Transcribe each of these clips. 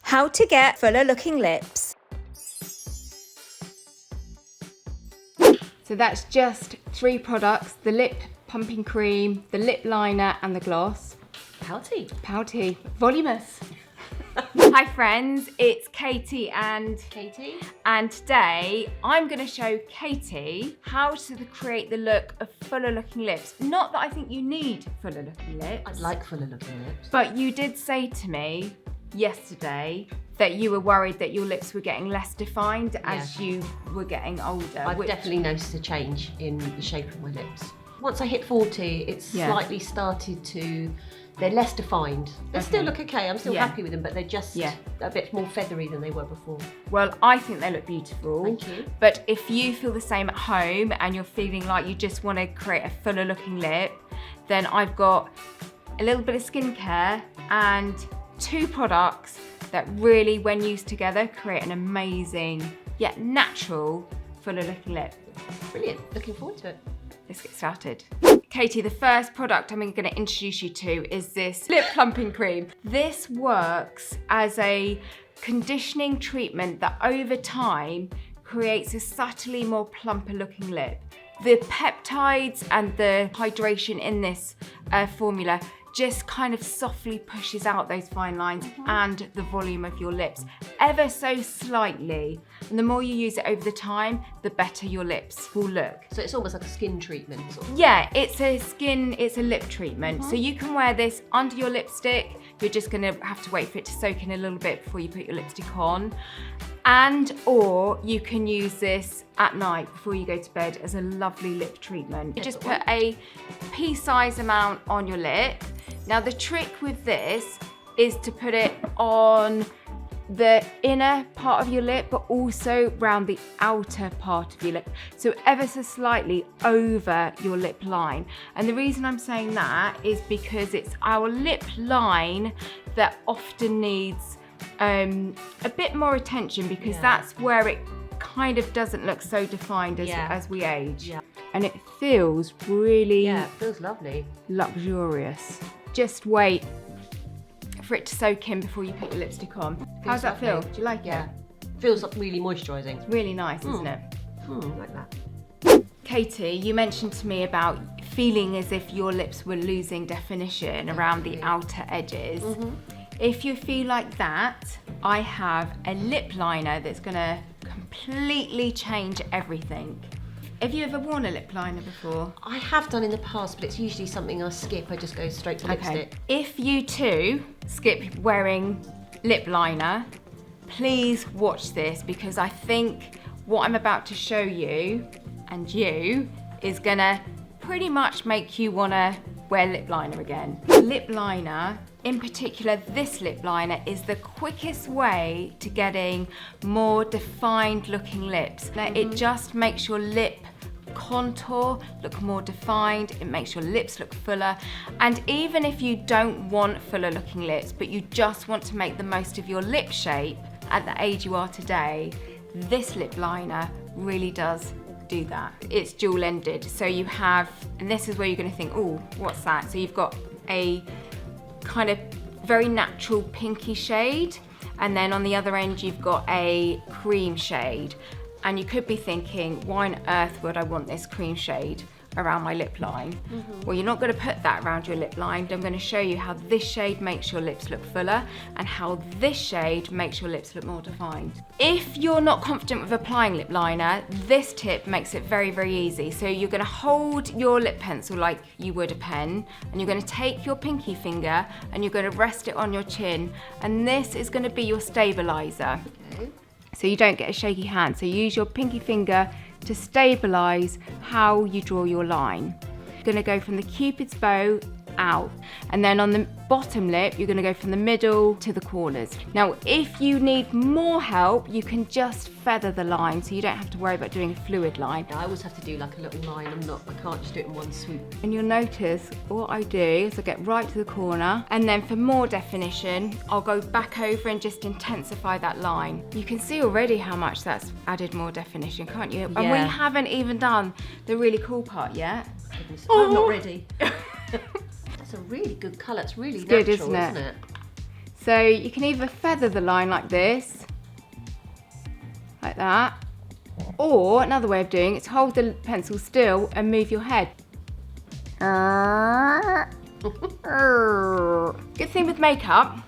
How to get fuller looking lips. So that's just 3 products: the lip pumping cream, the lip liner and the gloss. Pouty, voluminous. Hi friends, it's Katie and today I'm going to show Katie how to create the look of fuller looking lips. Not that I think you need fuller looking lips. I'd like fuller looking lips. But you did say to me yesterday that you were worried that your lips were getting less defined as you were getting older. I've definitely noticed a change in the shape of my lips. Once I hit 40, it's slightly started to, they're less defined. They still look okay, I'm still happy with them, but they're just a bit more feathery than they were before. Well, I think they look beautiful. Thank you. But if you feel the same at home and you're feeling like you just want to create a fuller looking lip, then I've got a little bit of skincare and 2 products that really, when used together, create an amazing yet natural fuller looking lip. Brilliant, looking forward to it. Let's get started. Katie, the first product I'm going to introduce you to is this lip plumping cream. This works as a conditioning treatment that over time creates a subtly more plumper looking lip. The peptides and the hydration in this formula just kind of softly pushes out those fine lines and the volume of your lips ever so slightly. And the more you use it over the time, the better your lips will look. So it's almost like a skin treatment sort of. Yeah, it's a lip treatment. So you can wear this under your lipstick. You're just gonna have to wait for it to soak in a little bit before you put your lipstick on. Or you can use this at night before you go to bed as a lovely lip treatment. You just put a pea-sized amount on your lip. Now the trick with this is to put it on the inner part of your lip, but also around the outer part of your lip. So ever so slightly over your lip line. And the reason I'm saying that is because it's our lip line that often needs a bit more attention, because that's where it kind of doesn't look so defined as we age. Yeah. And it feels really it feels lovely. Luxurious. Just wait for it to soak in before you put your lipstick on. How does that feel? Do you like it? Feels like really moisturising. It's really nice, isn't it? Like that. Katie, you mentioned to me about feeling as if your lips were losing definition around the outer edges. If you feel like that, I have a lip liner that's gonna completely change everything. Have you ever worn a lip liner before? I have done in the past, but it's usually something I skip. I just go straight to lipstick. If you too skip wearing lip liner, please watch this, because I think what I'm about to show you and you is gonna pretty much make you wanna wear lip liner again. Lip liner, in particular this lip liner, is the quickest way to getting more defined looking lips. Now, it just makes your lip contour look more defined, it makes your lips look fuller. And even if you don't want fuller looking lips, but you just want to make the most of your lip shape at the age you are today, this lip liner really does do that. It's dual ended, so you have, and this is where you're going to think, oh, what's that? So you've got a kind of very natural pinky shade, and then on the other end you've got a cream shade. And you could be thinking, why on earth would I want this cream shade around my lip line? Well, you're not going to put that around your lip line. I'm going to show you how this shade makes your lips look fuller and how this shade makes your lips look more defined. If you're not confident with applying lip liner, this tip makes it very, very easy. So you're going to hold your lip pencil like you would a pen, and you're going to take your pinky finger and you're going to rest it on your chin, and this is going to be your stabilizer. So you don't get a shaky hand. So use your pinky finger to stabilize how you draw your line. You're gonna go from the Cupid's bow out, and then on the bottom lip you're going to go from the middle to the corners. Now if you need more help, you can just feather the line, so you don't have to worry about doing a fluid line. I always have to do like a little line. I can't just do it in one swoop. And you'll notice what I do is I get right to the corner, and then for more definition I'll go back over and just intensify that line. You can see already how much that's added more definition, can't you? Yeah. And we haven't even done the really cool part yet. I'm not ready. That's a really good colour. It's really natural, good, isn't it? So you can either feather the line like this, like that, or another way of doing it is hold the pencil still and move your head. Good thing with makeup,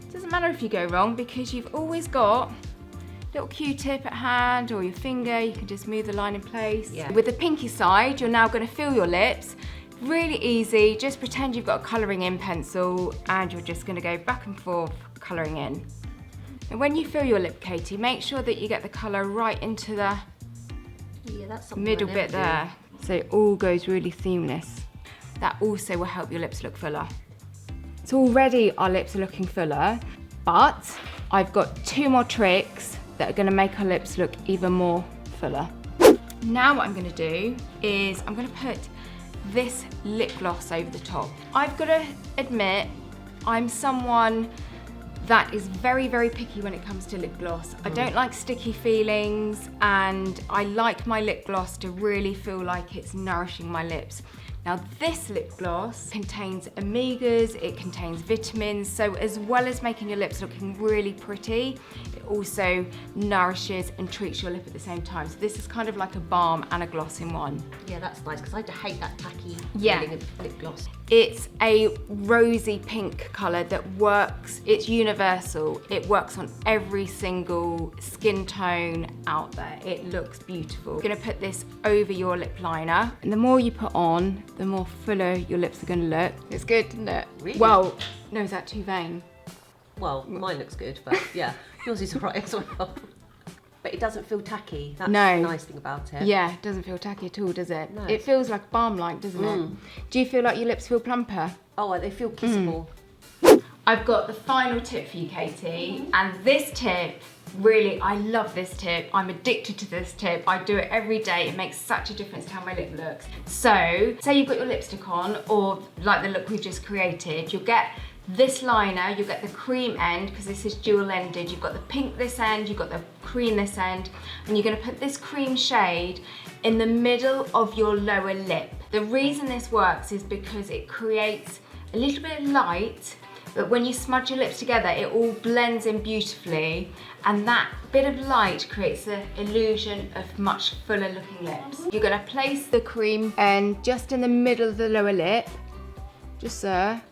it doesn't matter if you go wrong because you've always got a little Q-tip at hand or your finger, you can just move the line in place. Yeah. With the pinky side, you're now going to fill your lips. Really easy, just pretend you've got a colouring in pencil and you're just going to go back and forth colouring in. And when you fill your lip, Katie, make sure that you get the colour right into the middle bit there, so it all goes really seamless. That also will help your lips look fuller. So already our lips are looking fuller, but I've got 2 more tricks that are going to make our lips look even more fuller. Now what I'm going to do is I'm going to put this lip gloss over the top. I've got to admit, I'm someone that is very, very picky when it comes to lip gloss. I don't like sticky feelings, and I like my lip gloss to really feel like it's nourishing my lips. Now this lip gloss contains omegas, it contains vitamins, so as well as making your lips looking really pretty, it also nourishes and treats your lip at the same time. So this is kind of like a balm and a gloss in one. Yeah, that's nice, because I hate that tacky Yeah. feeling of lip gloss. It's a rosy pink colour that works, it's universal. It works on every single skin tone out there. It looks beautiful. You're gonna put this over your lip liner, and the more you put on, the more fuller your lips are gonna look. It's good, isn't it? Really? Well, no, is that too vain? Well, mine looks good, but yeah, yours is alright as well. But it doesn't feel tacky. That's No. the nice thing about it. Yeah, it doesn't feel tacky at all, does it? No. It feels like balm-like, doesn't it? Do you feel like your lips feel plumper? Oh, they feel kissable. I've got the final tip for you, Katie, and this tip, really, I love this tip. I'm addicted to this tip. I do it every day. It makes such a difference to how my lip looks. So, say you've got your lipstick on, or like the look we've just created, you'll get this liner, you'll get the cream end, because this is dual-ended. You've got the pink this end, you've got the cream this end, and you're gonna put this cream shade in the middle of your lower lip. The reason this works is because it creates a little bit of light, but when you smudge your lips together, it all blends in beautifully, and that bit of light creates the illusion of much fuller looking lips. You're gonna place the cream end just in the middle of the lower lip, just there.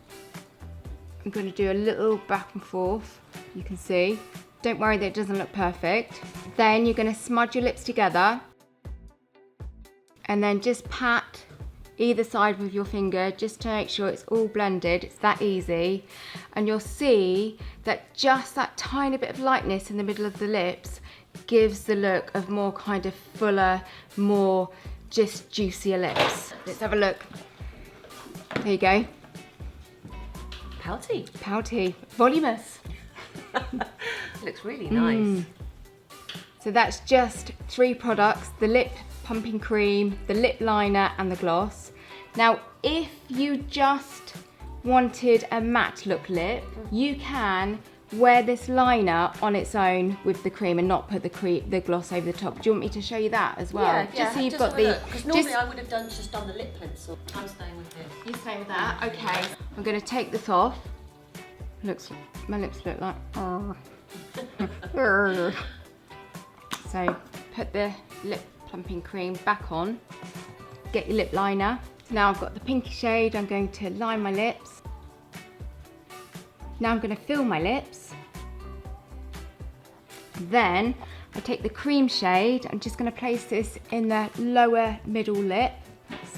I'm gonna do a little back and forth, you can see. Don't worry that it doesn't look perfect. Then you're gonna smudge your lips together, and then just pat either side with your finger just to make sure it's all blended. It's that easy. And you'll see that just that tiny bit of lightness in the middle of the lips gives the look of more kind of fuller, more just juicier lips. Let's have a look. There you go. Pouty. Pouty. Voluminous. Looks really nice. So that's just 3 products, the lip pumping cream, the lip liner and the gloss. Now, if you just wanted a matte look lip, you can wear this liner on its own with the cream and not put the gloss over the top. Do you want me to show you that as well? Yeah, just so you've got the... Because normally I would have just done the lip pencil. I'm staying with this. You stay with that? Okay. I'm going to take this off. My lips look like... So, put the lip plumping cream back on. Get your lip liner. So now I've got the pinky shade. I'm going to line my lips. Now I'm going to fill my lips. Then I take the cream shade. I'm just going to place this in the lower middle lip.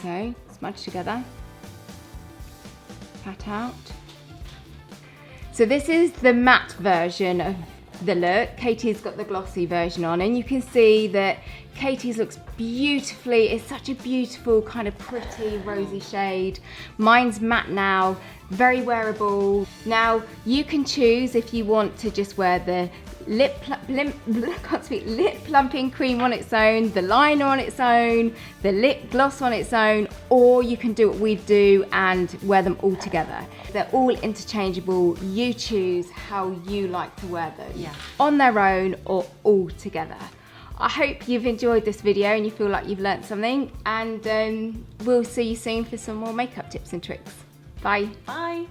So, smudge together. Pat out. So this is the matte version of the look. Katie's got the glossy version on, and you can see that Katie's looks beautifully. It's such a beautiful kind of pretty rosy shade. Mine's matte now, very wearable. Now you can choose if you want to just wear the lip plumping cream on its own, the liner on its own, the lip gloss on its own, or you can do what we do and wear them all together. They're all interchangeable. You choose how you like to wear them, on their own or all together. I hope you've enjoyed this video and you feel like you've learnt something, and we'll see you soon for some more makeup tips and tricks. Bye. Bye.